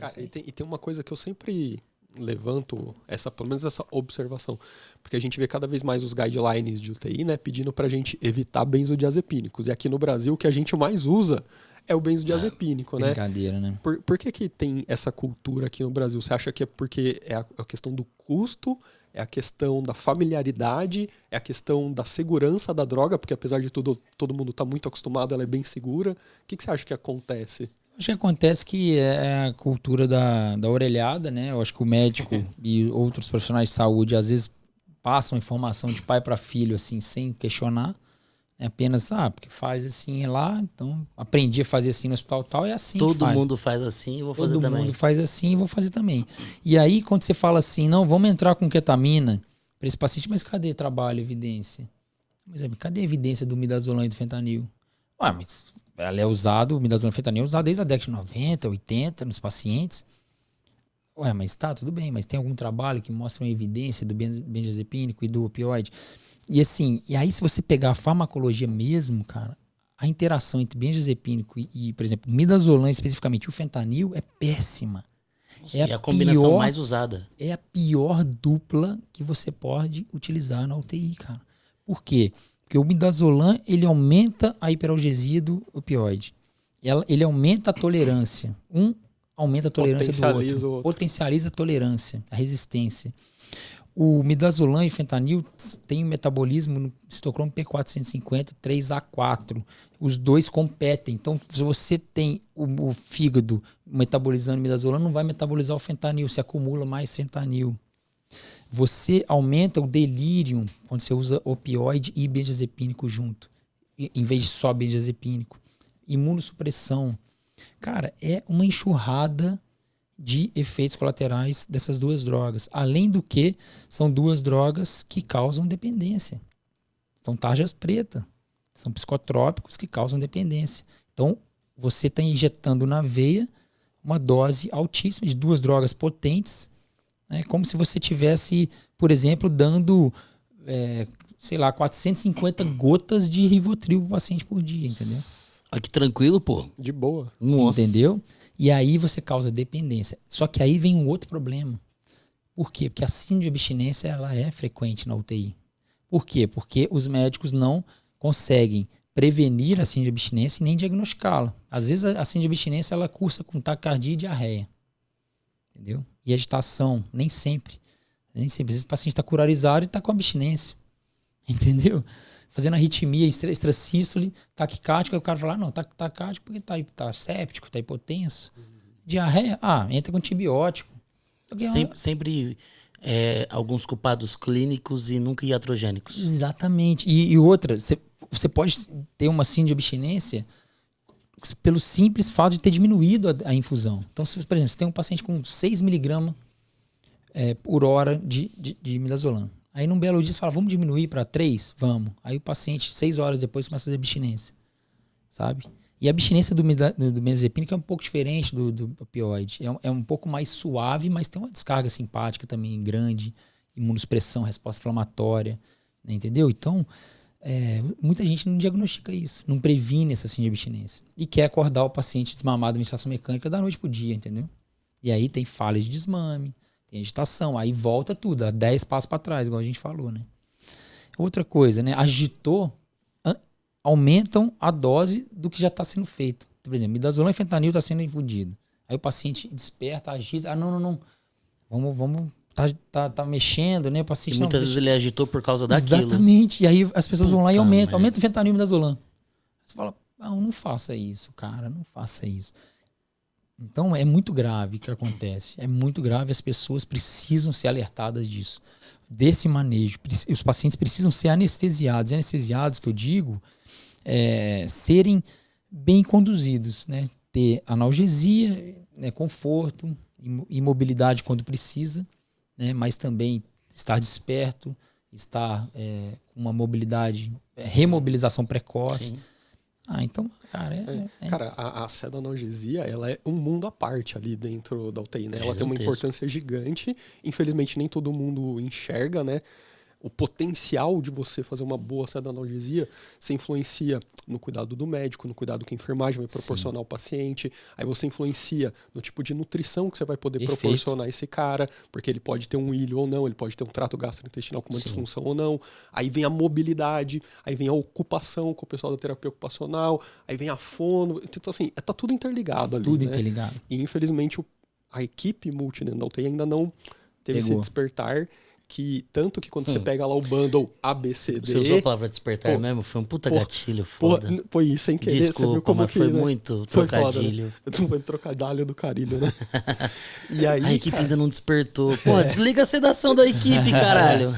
Cara, e tem uma coisa que eu sempre levanto, pelo menos essa observação, porque a gente vê cada vez mais os guidelines de UTI, né, pedindo pra gente evitar benzodiazepínicos. E aqui no Brasil o que a gente mais usa é o benzodiazepínico, né? Brincadeira, né? Por que tem essa cultura aqui no Brasil? Você acha que é porque é a questão do custo, é a questão da familiaridade, é a questão da segurança da droga, porque apesar de tudo, todo mundo tá muito acostumado, ela é bem segura. O que você acha que acontece? Acho que acontece que é a cultura da orelhada, né? Eu acho que o médico e outros profissionais de saúde às vezes passam informação de pai para filho assim, sem questionar. É apenas, porque faz assim lá, então aprendi a fazer assim no hospital tal, é assim que Todo faz. mundo faz assim, eu vou fazer Todo também. mundo faz assim, vou fazer também. E aí, quando você fala assim, não, vamos entrar com ketamina para esse paciente, mas cadê trabalho, evidência? Mas cadê a evidência do midazolam e do fentanil? Mas ela é usado, o midazolam e o fentanil é usado desde a década de 90, 80 nos pacientes. Mas tá, tudo bem, mas tem algum trabalho que mostra uma evidência do benzodiazepínico e do opioide? E assim, e aí se você pegar a farmacologia mesmo, cara, a interação entre benzodiazepínico e, por exemplo, midazolam, especificamente o fentanil, é péssima. Nossa, é a combinação mais usada. É a pior dupla que você pode utilizar na UTI, cara. Por quê? Porque o midazolam, ele aumenta a hiperalgesia do opioide. Ele aumenta a tolerância. Um aumenta a tolerância do outro. Potencializa a tolerância, a resistência. O midazolam e fentanil têm um metabolismo no citocromo P450, 3A4. Os dois competem. Então, se você tem o fígado metabolizando midazolam, não vai metabolizar o fentanil, se acumula mais fentanil. Você aumenta o delírio quando você usa opioide e benzodiazepínico junto, em vez de só benzodiazepínico. Imunossupressão. Cara, é uma enxurrada de efeitos colaterais dessas duas drogas. Além do que, são duas drogas que causam dependência. São tarjas pretas. São psicotrópicos que causam dependência. Então, você está injetando na veia uma dose altíssima de duas drogas potentes, né? Como se você tivesse, por exemplo, dando, 450 gotas de Rivotril para o paciente por dia, entendeu? Que tranquilo, pô. De boa. Nossa. Entendeu? E aí você causa dependência. Só que aí vem um outro problema. Por quê? Porque a síndrome de abstinência ela é frequente na UTI. Por quê? Porque os médicos não conseguem prevenir a síndrome de abstinência e nem diagnosticá-la. Às vezes a síndrome de abstinência ela cursa com taquicardia e diarreia. Entendeu? E agitação, nem sempre. Nem sempre. Às vezes o paciente está curarizado e está com abstinência. Entendeu? Fazendo arritmia extrasístole, taquicárdico, aí o cara fala, não, tá taquicárdico porque tá séptico, tá hipotenso. Diarreia, entra com antibiótico. Sempre alguns culpados clínicos e nunca iatrogênicos. Exatamente. E outra, você pode ter uma síndrome de abstinência pelo simples fato de ter diminuído a infusão. Então, por exemplo, você tem um paciente com 6 mg por hora de midazolam. Aí num belo dia você fala, vamos diminuir para 3? Vamos. Aí o paciente, 6 horas depois, começa a fazer abstinência. Sabe? E a abstinência do benzodiazepínico é um pouco diferente do opioide. É um pouco mais suave, mas tem uma descarga simpática também grande, imunossupressão, resposta inflamatória. Né? Entendeu? Então, muita gente não diagnostica isso, não previne essa síndrome de abstinência. E quer acordar o paciente desmamado de ventilação mecânica da noite pro dia, entendeu? E aí tem falha de desmame, tem agitação, aí volta tudo, 10 passos para trás, igual a gente falou, né? Outra coisa, né? Agitou, aumentam a dose do que já está sendo feito. Por exemplo, midazolam e fentanil está sendo infundido. Aí o paciente desperta, agita, não. Vamos tá mexendo, né? O paciente e muitas vezes ele agitou por causa daquilo. Exatamente. E aí as pessoas vão lá e aumentam o fentanil e midazolam. Você fala, não faça isso, cara, não faça isso. Então é muito grave o que acontece. É muito grave, as pessoas precisam ser alertadas disso. Desse manejo. Os pacientes precisam ser anestesiados. E anestesiados, que eu digo, serem bem conduzidos, né? Ter analgesia, né? Conforto, imobilidade quando precisa, né? Mas também estar desperto, estar com uma mobilidade, remobilização precoce. Sim. Então, cara... Cara, a sedanalgesia, ela é um mundo à parte ali dentro da UTI, né? Ela tem uma importância gigante. Infelizmente, nem todo mundo enxerga, né? o potencial de você fazer uma boa saída da analgesia, você influencia no cuidado do médico, no cuidado que a enfermagem vai proporcionar ao paciente, aí você influencia no tipo de nutrição que você vai poder proporcionar a esse cara, porque ele pode ter um ilho ou não, ele pode ter um trato gastrointestinal com uma disfunção ou não, aí vem a mobilidade, aí vem a ocupação com o pessoal da terapia ocupacional, aí vem a fono, então assim, tá tudo interligado ali, Tudo né? interligado. E infelizmente a equipe multi da UTI ainda não teve esse despertar, que tanto que quando você pega lá o bundle ABCD... Você usou a palavra despertar mesmo? Foi um puta gatilho foda. Foi isso, sem querer. Desculpa, você viu como mas que, foi né? muito Foi trocadilho. Foda, né? Foi trocadilho do carilho, né? E aí, a equipe ainda não despertou. Pô, desliga a sedação da equipe, caralho.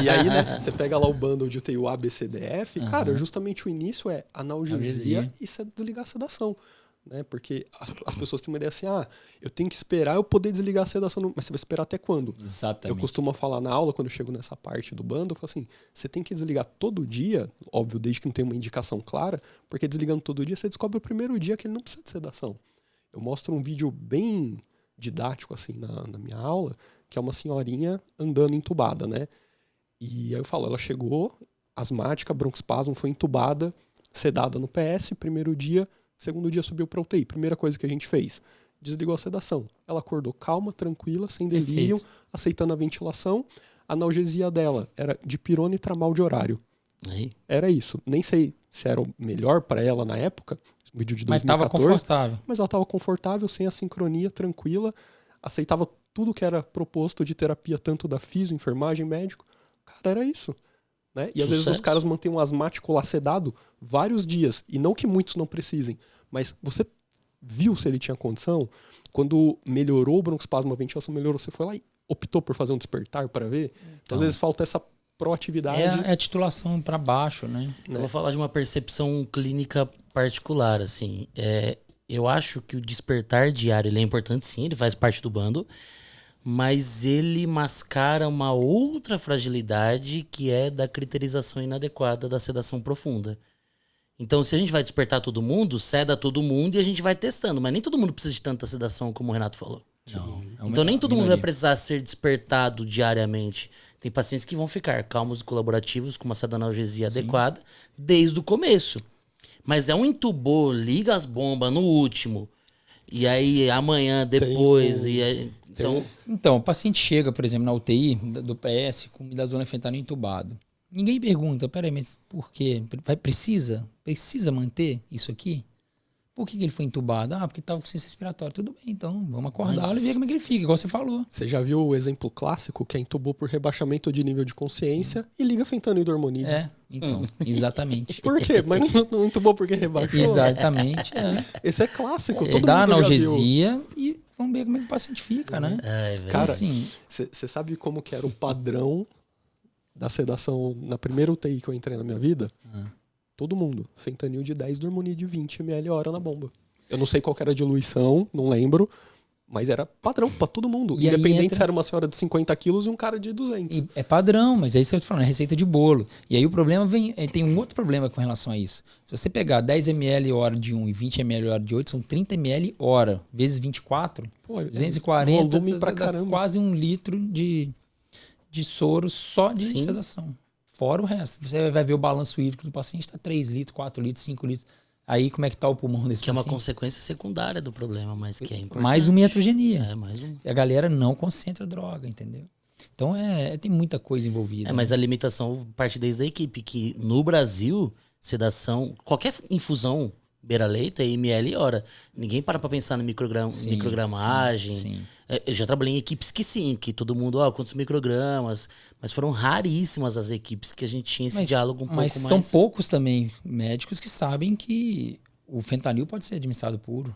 E aí, né, você pega lá o bundle de UTI, o ABCDF, cara, justamente o início é analgesia e desligar a sedação. Né? Porque as pessoas têm uma ideia assim, eu tenho que esperar eu poder desligar a sedação, mas você vai esperar até quando? Exatamente. Eu costumo falar na aula, quando eu chego nessa parte do bando, eu falo assim, você tem que desligar todo dia, óbvio, desde que não tenha uma indicação clara, porque desligando todo dia, você descobre o primeiro dia que ele não precisa de sedação. Eu mostro um vídeo bem didático, assim, na minha aula, que é uma senhorinha andando entubada, né? E aí eu falo, ela chegou, asmática, broncoespasmo, foi entubada, sedada no PS, primeiro dia, segundo dia subiu para UTI. Primeira coisa que a gente fez, desligou a sedação. Ela acordou calma, tranquila, sem delírio, aceitando a ventilação. A analgesia dela era dipirona e tramal de horário. Aí. Era isso. Nem sei se era o melhor para ela na época, vídeo de 2014. Mas estava confortável. Mas ela estava confortável, sem a sincronia, tranquila, aceitava tudo que era proposto de terapia, tanto da fisio, enfermagem, médico. Cara, era isso. Né? E às vezes os caras mantêm um asmático lá sedado vários dias. E não que muitos não precisem, mas você viu se ele tinha condição? Quando melhorou o broncoespasmo, a ventilação melhorou, você foi lá e optou por fazer um despertar para ver? Então, às vezes falta essa proatividade. É a titulação para baixo, né? Eu vou falar de uma percepção clínica particular, assim. Eu acho que o despertar diário ele é importante, sim, ele faz parte do bando, mas ele mascara uma outra fragilidade que é da criterização inadequada da sedação profunda. Então, se a gente vai despertar todo mundo, seda todo mundo e a gente vai testando. Mas nem todo mundo precisa de tanta sedação como o Renato falou. Não, então, nem todo mundo vai precisar ser despertado diariamente. Tem pacientes que vão ficar calmos e colaborativos com uma sedanalgesia adequada desde o começo. Mas é um entubou, liga as bombas no último. E aí, amanhã, depois... Então, o paciente chega, por exemplo, na UTI do PS com midazolam fentanil entubado. Ninguém pergunta, peraí, mas por quê? Precisa manter isso aqui? Por que ele foi entubado? Porque estava com ciência respiratória. Tudo bem, então vamos acordá-lo e ver como é que ele fica, igual você falou. Você já viu o exemplo clássico que é entubou por rebaixamento de nível de consciência e liga fentanil do hormonídeo? Então, exatamente. Por quê? Mas não entubou porque rebaixou? Exatamente, Esse é clássico, todo mundo dá já analgesia viu. E vamos ver como é que o paciente fica, né? Cara, assim, você sabe como que era o padrão da sedação na primeira UTI que eu entrei na minha vida? Todo mundo. Fentanil de 10, Dormonide de 20 ml hora na bomba. Eu não sei qual que era a diluição, não lembro, mas era padrão pra todo mundo. E independente se era uma senhora de 50 quilos e um cara de 200. É padrão, mas é isso que eu tô falando, é receita de bolo. E aí o problema tem um outro problema com relação a isso. Se você pegar 10 ml hora de 1 e 20 ml hora de 8, são 30 ml hora, vezes 24, 240, volume pra caramba. Quase 1 litro de soro só de sedação. Fora o resto. Você vai ver o balanço hídrico do paciente, está 3 litros, 4 litros, 5 litros. Aí como é que tá o pulmão desse paciente? Que é uma consequência secundária do problema, mas que é importante. Mais uma iatrogenia. Mais um. A galera não concentra a droga, entendeu? Então tem muita coisa envolvida. Mas a limitação parte desde a equipe, que no Brasil, sedação, qualquer infusão beira-leito é ml hora. Ninguém para pra pensar na microgramagem. Sim. Eu já trabalhei em equipes que sim, que todo mundo, quantos microgramas, mas foram raríssimas as equipes que a gente tinha esse diálogo um pouco mais... Mas são poucos também médicos que sabem que o fentanil pode ser administrado puro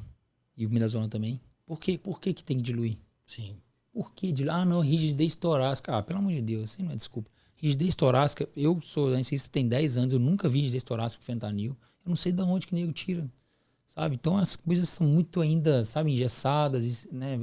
e o midazolam também. Por que que tem que diluir? Sim. Por que diluir? Não, rigidez torácica. Pelo amor de Deus, isso não é desculpa. Rigidez torácica, eu sou anestesista tem 10 anos, eu nunca vi rigidez torácica com fentanil. Eu não sei de onde que o nego tira, sabe? Então as coisas são muito ainda, sabe, engessadas, né?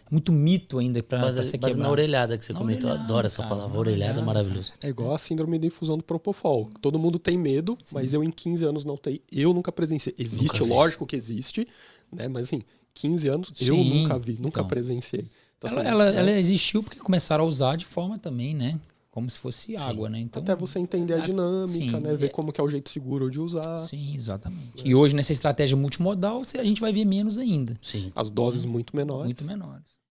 Muito mito ainda para ser quebrado. Base na orelhada que você comentou, eu adoro essa palavra, orelhada é maravilhoso. É igual a síndrome da infusão do Propofol. Todo mundo tem medo, mas eu em 15 anos na UTI, eu nunca presenciei. Existe, lógico que existe, né? Mas assim, 15 anos eu nunca vi, nunca presenciei. Então, ela existiu porque começaram a usar de forma também, né? como se fosse água, né? Então, até você entender a dinâmica, né? Ver como que é o jeito seguro de usar. Sim, exatamente. E hoje, nessa estratégia multimodal, a gente vai ver menos ainda. Sim. As doses muito menores. Muito menores.